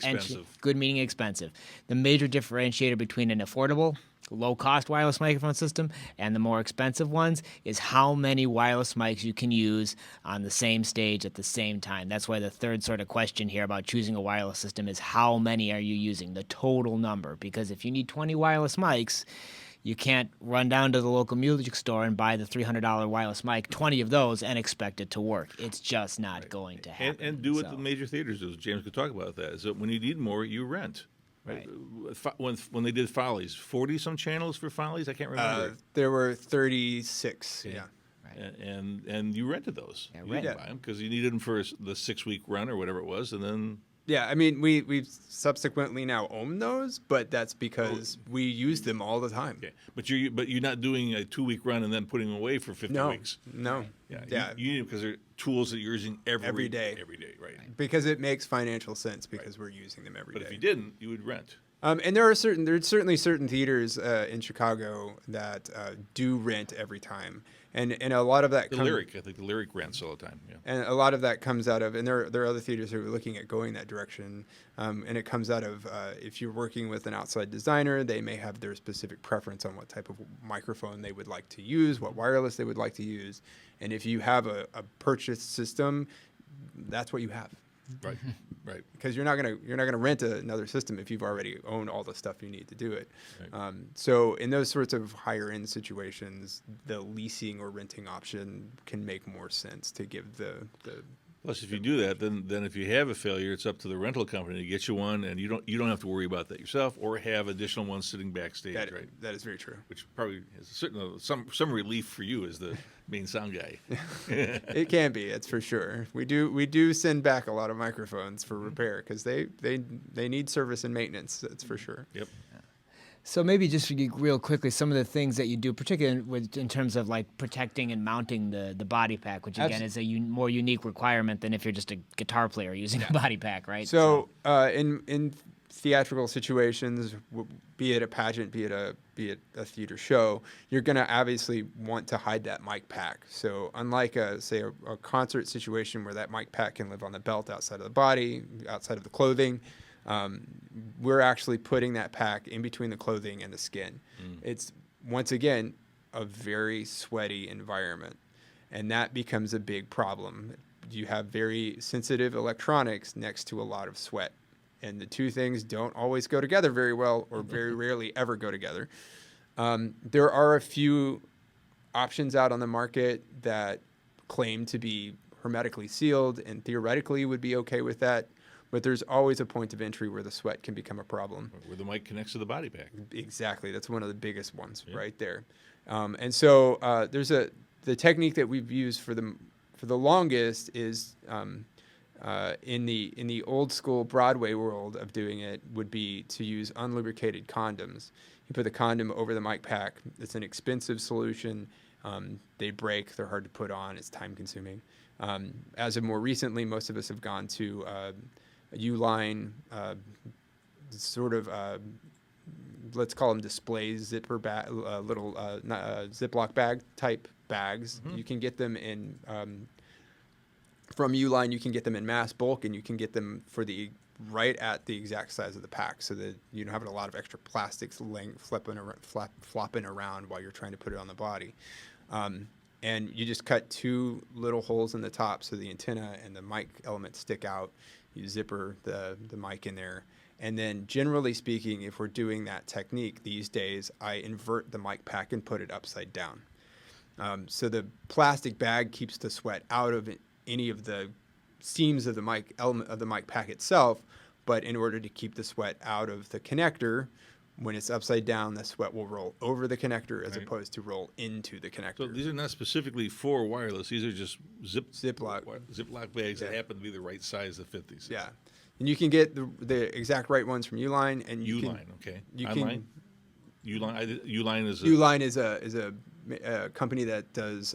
good meaning expensive. The major differentiator between an affordable, low-cost wireless microphone system and the more expensive ones is how many wireless mics you can use on the same stage at the same time. That's why the third sort of question here about choosing a wireless system is how many are you using, the total number. Because if you need 20 wireless mics, you can't run down to the local music store and buy the $300 wireless mic, 20 of those, and expect it to work. It's just not going to happen. And do what the major theaters do. James could talk about that. Is that when you need more, you rent. Right. When they did Follies, 40-some channels for Follies? I can't remember. There were 36, yeah. Right. And you rented those. Yeah, you didn't buy them because you needed them for the 6-week run or whatever it was, and then... Yeah, I mean, we've subsequently now owned those, but that's because we use them all the time. Okay. But you're not doing a 2-week run and then putting them away for 50 weeks. No. Yeah. You need them because they're tools that you're using every day. Every day, right. Because it makes financial sense because we're using them every day. But if you didn't, you would rent. And there's certainly certain theaters in Chicago that do rent every time. And a lot of that I think the Lyric rents all the time. Yeah. And a lot of that comes out of, and there are other theaters who are looking at going that direction. And it comes out of if you're working with an outside designer, they may have their specific preference on what type of microphone they would like to use, what wireless they would like to use. And if you have a purchased system, that's what you have. Right. Because you're not gonna rent another system if you've already owned all the stuff you need to do it. Right. So in those sorts of higher end situations, the leasing or renting option can make more sense to give the. Plus, if you do that, then if you have a failure, it's up to the rental company to get you one, and you don't have to worry about that yourself, or have additional ones sitting backstage. Right. That is very true. Which probably has some relief for you as the main sound guy. It can be, that's for sure. We do send back a lot of microphones for repair because they need service and maintenance. That's for sure. Yep. So maybe just real quickly, some of the things that you do, particularly in terms of like protecting and mounting the body pack, which again is a more unique requirement than if you're just a guitar player using a body pack, right? So in theatrical situations, be it a pageant, be it a theater show, you're going to obviously want to hide that mic pack. So unlike a concert situation where that mic pack can live on the belt outside of the body, outside of the clothing, we're actually putting that pack in between the clothing and the skin. It's, once again, a very sweaty environment, and that becomes a big problem. You have very sensitive electronics next to a lot of sweat, and the two things don't always go together very well, or very rarely ever go together. There are a few options out on the market that claim to be hermetically sealed and theoretically would be okay with that. But there's always a point of entry where the sweat can become a problem. Where the mic connects to the body pack. Exactly. That's one of the biggest ones right there. And so there's the technique that we've used for the longest is in the old school Broadway world of doing it would be to use unlubricated condoms. You put the condom over the mic pack. It's an expensive solution. They break. They're hard to put on. It's time consuming. As of more recently, most of us have gone to U-line, let's call them display zipper bag, little Ziploc bag type bags. You can get them in from U-line. You can get them in mass bulk, and you can get them for right at the exact size of the pack, so that you don't have a lot of extra plastics flopping around while you're trying to put it on the body. And you just cut 2 little holes in the top so the antenna and the mic element stick out. You zipper the mic in there. And then generally speaking, if we're doing that technique these days, I invert the mic pack and put it upside down. So the plastic bag keeps the sweat out of any of the seams of the mic element of the mic pack itself. But in order to keep the sweat out of the connector, When it's upside down, the sweat will roll over the connector as opposed to roll into the connector. So these are not specifically for wireless. These are just Ziploc bags that happen to be the right size to fit these. Yeah, and you can get the exact right ones from Uline. And Uline, okay. You Online? Uline is a... Uline is a company that does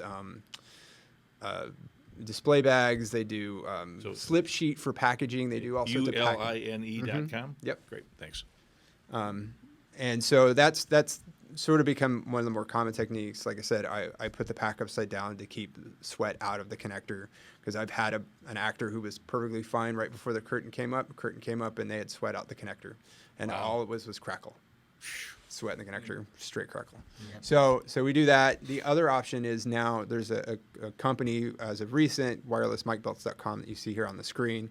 display bags. They do slip sheet for packaging. They do all sorts of packaging. uline.com? Yep. Great, thanks. And so that's sort of become one of the more common techniques. Like I said, I put the pack upside down to keep sweat out of the connector, because I've had an actor who was perfectly fine right before the curtain came up. The curtain came up and they had sweat out the connector, and all it was crackle. Sweat in the connector, straight crackle. Yep. So we do that. The other option is now there's a company, as of recent, wirelessmicbelts.com, that you see here on the screen.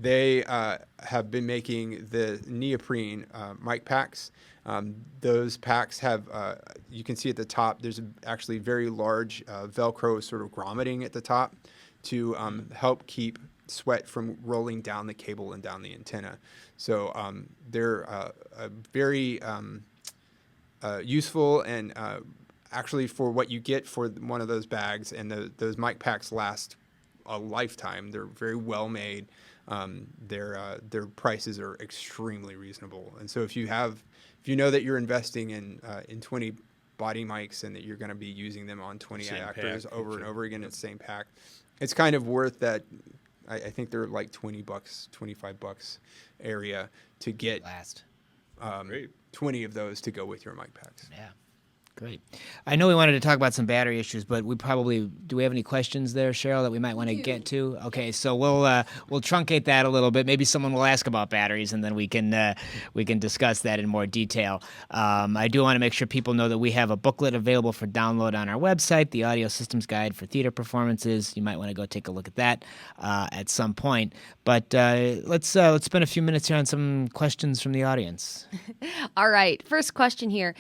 They have been making the neoprene mic packs. Those packs have, you can see at the top, there's actually very large Velcro sort of grommeting at the top to help keep sweat from rolling down the cable and down the antenna. So they're very useful, and actually for what you get for one of those bags, and those mic packs last a lifetime. They're very well made. Their prices are extremely reasonable, and so if you know that you're investing in 20 body mics and that you're going to be using them on 20 actors over and over again in the same pack, it's kind of worth that. I think they're like $20, $25 area to get 20 of those to go with your mic packs. Yeah. Great. I know we wanted to talk about some battery issues, but do we have any questions there, Cheryl, that we might want to get to? Okay, so we'll truncate that a little bit. Maybe someone will ask about batteries, and then we can discuss that in more detail. I do want to make sure people know that we have a booklet available for download on our website, the Audio Systems Guide for Theater Performances. You might want to go take a look at that at some point. But let's spend a few minutes here on some questions from the audience. All right. First question here.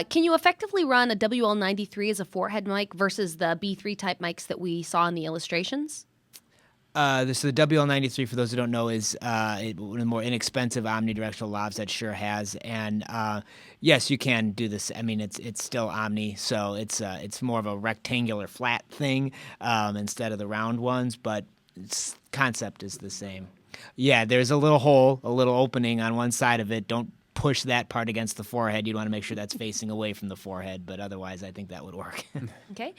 Can you effectively run a WL93 as a four-head mic versus the B3 type mics that we saw in the illustrations? So the WL93, for those who don't know, is one of the more inexpensive omnidirectional lavs that Shure has, and yes, you can do this. I mean, it's still omni, so it's more of a rectangular flat thing instead of the round ones, but concept is the same. Yeah, there's a little hole, a little opening on one side of it. Don't push that part against the forehead. You'd want to make sure that's facing away from the forehead, but otherwise I think that would work. Okay.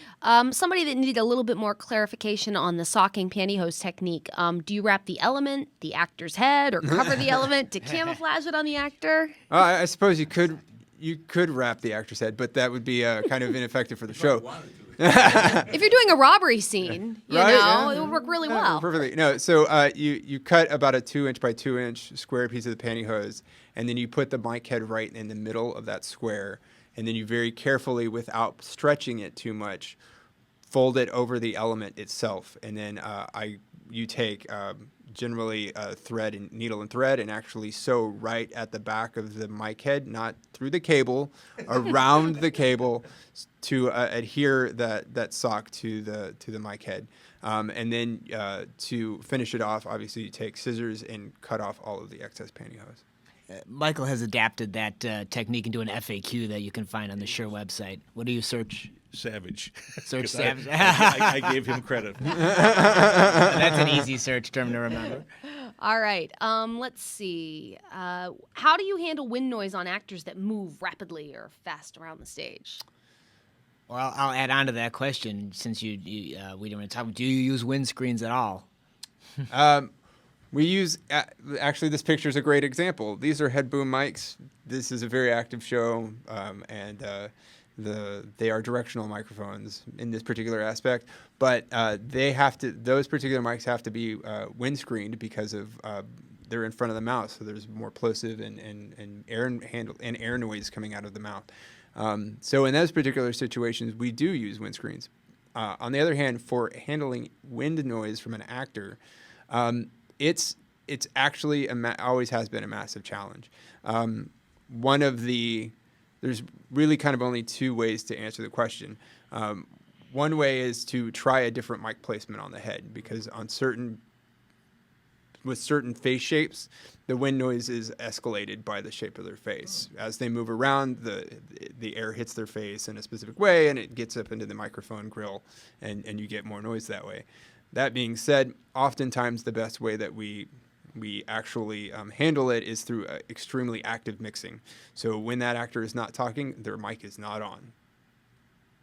Somebody that needed a little bit more clarification on the socking pantyhose technique. Do you wrap the element, the actor's head, or cover the element to camouflage it on the actor? I suppose you could wrap the actor's head, but that would be kind of ineffective for the show. If you're doing a robbery scene, it would work really well. Perfectly. No, so you cut about a 2-inch by 2-inch square piece of the pantyhose, and then you put the mic head right in the middle of that square, and then you very carefully, without stretching it too much, fold it over the element itself, and then you take generally thread and needle and thread, and actually sew right at the back of the mic head, not through the cable, around the cable, to adhere that sock to the mic head. And then to finish it off, obviously you take scissors and cut off all of the excess pantyhose. Michael has adapted that technique into an FAQ that you can find on the Shure website. What do you search? Savage. Search Savage. I gave him credit. That's an easy search term to remember. All right. Let's see. How do you handle wind noise on actors that move rapidly or fast around the stage? Well, I'll add on to that question since we didn't want to talk. Do you use windscreens at all? We use, actually, this picture is a great example. These are head boom mics. This is a very active show, and they are directional microphones in this particular aspect. But those particular mics have to be windscreened because of they're in front of the mouth, so there's more plosive and air noise coming out of the mouth. So in those particular situations, we do use windscreens. On the other hand, for handling wind noise from an actor, it's actually always has been a massive challenge. There's really kind of only two ways to answer the question. One way is to try a different mic placement on the head, because on certain with certain face shapes, the wind noise is escalated by the shape of their face. As they move around, the air hits their face in a specific way, and it gets up into the microphone grill, and you get more noise that way. That being said, oftentimes the best way that we actually handle it is through extremely active mixing. So when that actor is not talking, their mic is not on.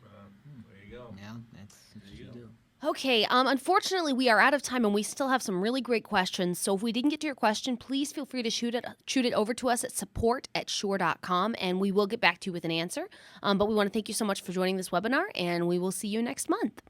There you go. Yeah, that's what you do. Okay, unfortunately, we are out of time, and we still have some really great questions. So if we didn't get to your question, please feel free to shoot it over to us at support@shure.com, and we will get back to you with an answer. But we want to thank you so much for joining this webinar, and we will see you next month.